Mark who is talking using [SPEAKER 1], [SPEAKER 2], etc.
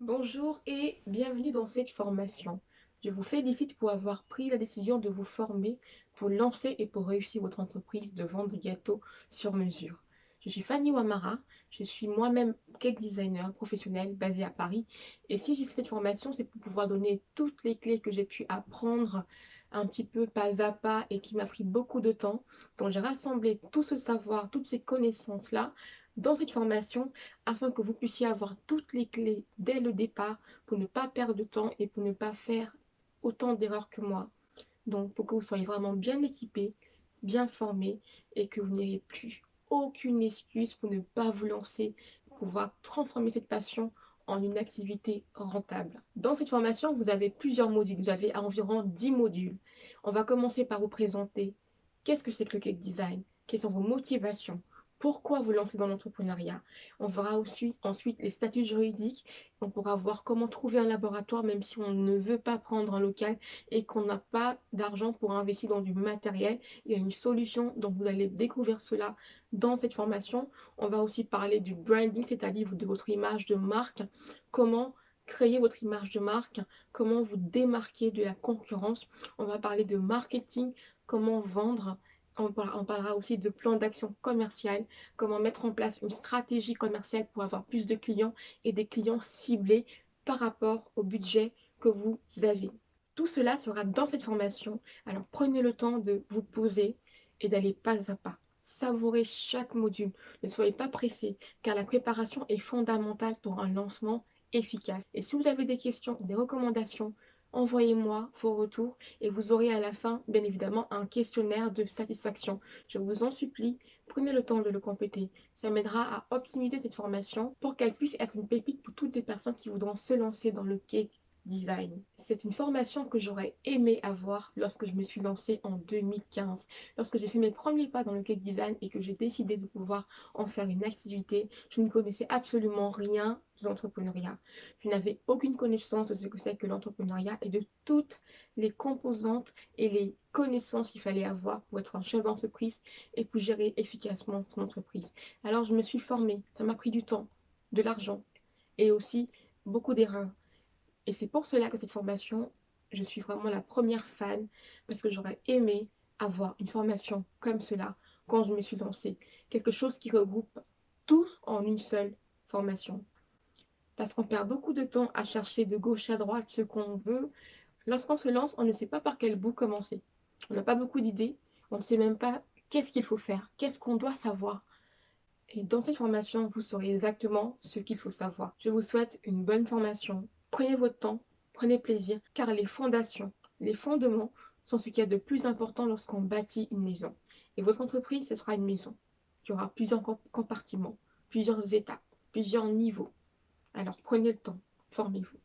[SPEAKER 1] Bonjour et bienvenue dans cette formation. Je vous félicite pour avoir pris la décision de vous former pour lancer et pour réussir votre entreprise de vente de gâteaux sur mesure. Je suis Fanny Wamara, je suis moi-même cake designer professionnel basé à Paris et si j'ai fait cette formation, c'est pour pouvoir donner toutes les clés que j'ai pu apprendre un petit peu pas à pas et qui m'a pris beaucoup de temps. Donc j'ai rassemblé tout ce savoir, toutes ces connaissances-là dans cette formation afin que vous puissiez avoir toutes les clés dès le départ pour ne pas perdre de temps et pour ne pas faire autant d'erreurs que moi. Donc, pour que vous soyez vraiment bien équipés, bien formés et que vous n'ayez plus aucune excuse pour ne pas vous lancer, pour pouvoir transformer cette passion en une activité rentable. Dans cette formation, vous avez plusieurs modules. Vous avez environ 10 modules. On va commencer par vous présenter qu'est-ce que c'est que le cake design, quelles sont vos motivations, pourquoi vous lancer dans l'entrepreneuriat. On verra aussi ensuite les statuts juridiques. On pourra voir comment trouver un laboratoire même si on ne veut pas prendre un local et qu'on n'a pas d'argent pour investir dans du matériel. Il y a une solution, donc vous allez découvrir cela dans cette formation. On va aussi parler du branding, c'est-à-dire de votre image de marque, comment créer votre image de marque, comment vous démarquer de la concurrence. On va parler de marketing, comment vendre. On parlera aussi de plan d'action commercial, comment mettre en place une stratégie commerciale pour avoir plus de clients et des clients ciblés par rapport au budget que vous avez. Tout cela sera dans cette formation. Alors prenez le temps de vous poser et d'aller pas à pas. Savourez chaque module. Ne soyez pas pressés car la préparation est fondamentale pour un lancement efficace. Et si vous avez des questions, des recommandations, envoyez-moi vos retours et vous aurez à la fin, bien évidemment, un questionnaire de satisfaction. Je vous en supplie, prenez le temps de le compléter. Ça m'aidera à optimiser cette formation pour qu'elle puisse être une pépite pour toutes les personnes qui voudront se lancer dans le cake design. C'est une formation que j'aurais aimé avoir lorsque je me suis lancée en 2015. Lorsque j'ai fait mes premiers pas dans le cake design et que j'ai décidé de pouvoir en faire une activité, je ne connaissais absolument rien de l'entrepreneuriat. Je n'avais aucune connaissance de ce que c'est que l'entrepreneuriat et de toutes les composantes et les connaissances qu'il fallait avoir pour être un chef d'entreprise et pour gérer efficacement son entreprise. Alors je me suis formée, ça m'a pris du temps, de l'argent et aussi beaucoup d'erreurs. Et c'est pour cela que cette formation, je suis vraiment la première fan parce que j'aurais aimé avoir une formation comme cela quand je me suis lancée. Quelque chose qui regroupe tout en une seule formation. Parce qu'on perd beaucoup de temps à chercher de gauche à droite ce qu'on veut. Lorsqu'on se lance, on ne sait pas par quel bout commencer. On n'a pas beaucoup d'idées. On ne sait même pas qu'est-ce qu'il faut faire, qu'est-ce qu'on doit savoir. Et dans cette formation, vous saurez exactement ce qu'il faut savoir. Je vous souhaite une bonne formation. Prenez votre temps, prenez plaisir, car les fondations, les fondements sont ce qu'il y a de plus important lorsqu'on bâtit une maison. Et votre entreprise, ce sera une maison. Il y aura plusieurs compartiments, plusieurs étapes, plusieurs niveaux. Alors prenez le temps, formez-vous.